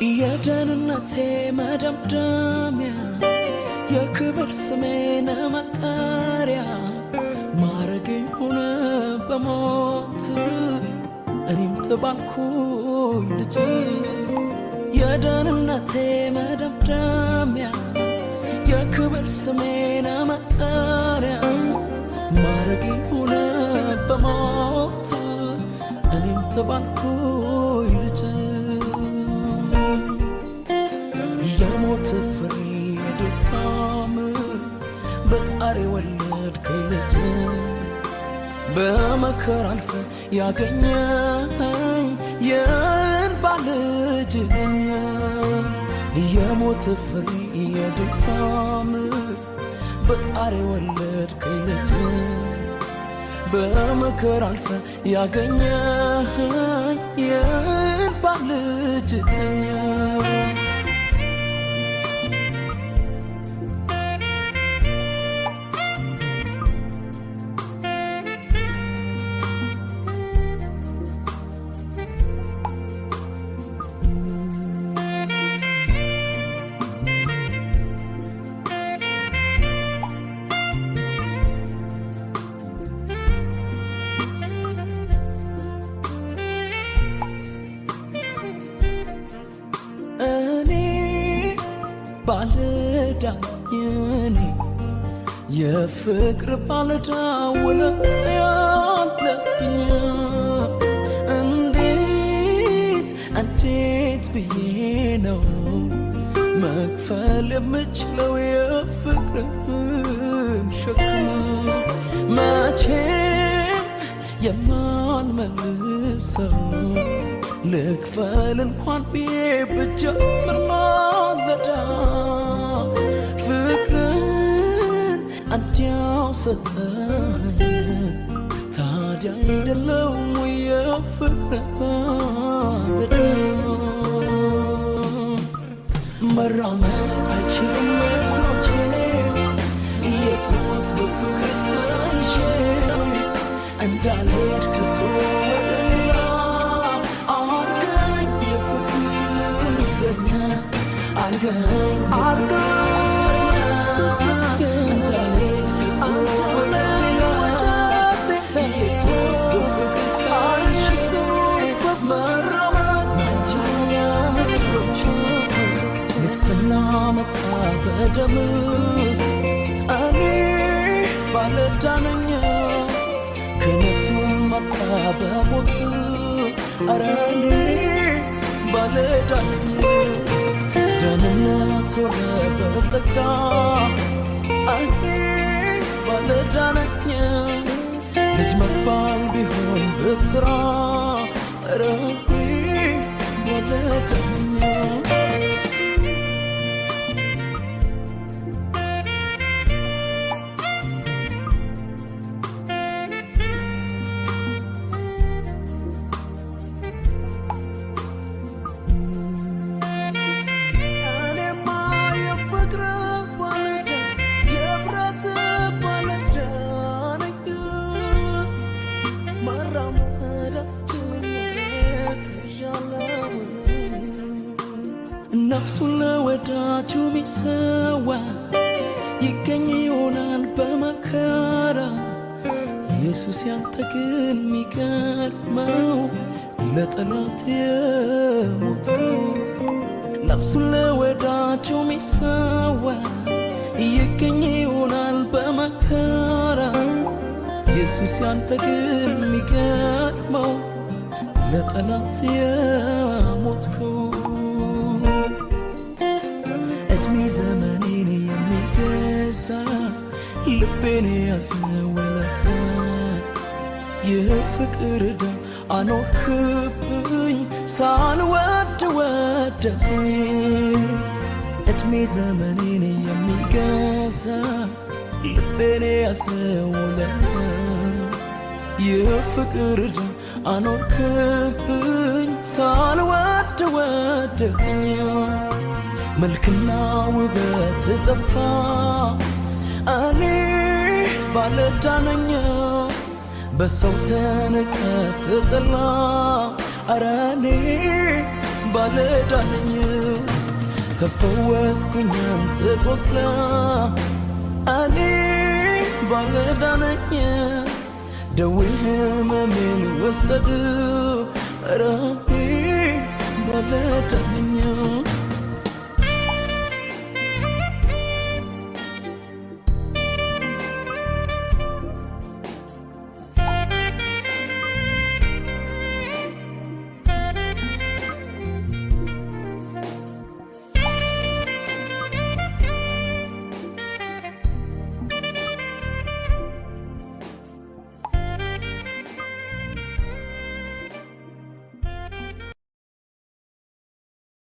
የደህንነቴ መደምደሚያ የክብር ስሜን መጠሪያ ማረግ ሆነ በሞት እኔም ተባልኩኝ ልጅ የደህንነቴ መደምደሚያ የክብር ስሜን መጠሪያ ማረግ ሆነ በሞት እኔም ተባልኩኝ ልጅ የሞት ፍሬ ድካም በጣሪ ወለድከኝ ልጅ በመከራ አልፈ ያገኘኝ የእንባ ልጅ ነኝ የሞት ፍሬ ድካም በጣሪ ወለድከኝ ልጅ በመከራ አልፈ ያገኘኝ የእንባ ልጅ ነኝ ባለዳኝኔ የፍቅር ባለዳ ውለታ ያለብኝ እንዴት ብዬ ነው መክፈል የምችለው የፍቅርን ሸክም መቼም የማልመልሰው ልክፈል እንኳን ብዬ ብጀምር ማለዳ ፍቅርን አንዲያው ሰጠኝ ታዲያ አይደለም የፍቅር ባለዳ መራመድ አይችልም እግሮቼ ኢየሱስ በፍቅር ተይዤ እንዳልሄድ ከቶ መጣ በደም እኔ ባለዳነኛ ክህነቱም መጣ በሞት ኧረ እኔ ባለዳነኛ ደህንነት ሆነ በጸጋ እኔ ባለዳነኛ ልጅ መባል ቢሆን በስራ ኧረ እኔ ባለዳነኛ ነፍሱን ለወዳጁ ሚሰዋ ይገኝ ይሆናል በመከራ ኢየሱስ ያንተ ግን ሚገርመው ለጠላት የሞትከው ነፍሱን ለወዳጁ ሚሰዋ ይገኝ ይሆናል በመከራ ኢየሱስ ያንተ ግን ሚገርመው ለጠላት የሞትከው ዘመኔን የሚገዛ ልቤን ያስወለተ የፍቅር ዕዳ አኖርክብኝ ሳልወድ ወደኝ እድሜ ዘመኔን የሚገዛ ልቤን ያስወለተ የፍቅር ዕዳ አኖርክብኝ ሳልወድ ወደኝ መልክና ውበት ጠፋ እኔ ባለዳነኛ በሰው ተንቀህ ተጠላ ኧረ እኔ ባለዳነኝ ተፈወስኩኝ አንተ ቆስላ እኔ ባለዳነኝ ደዌ ህመሜን ወሰድ ኧረ ባለዳነኝ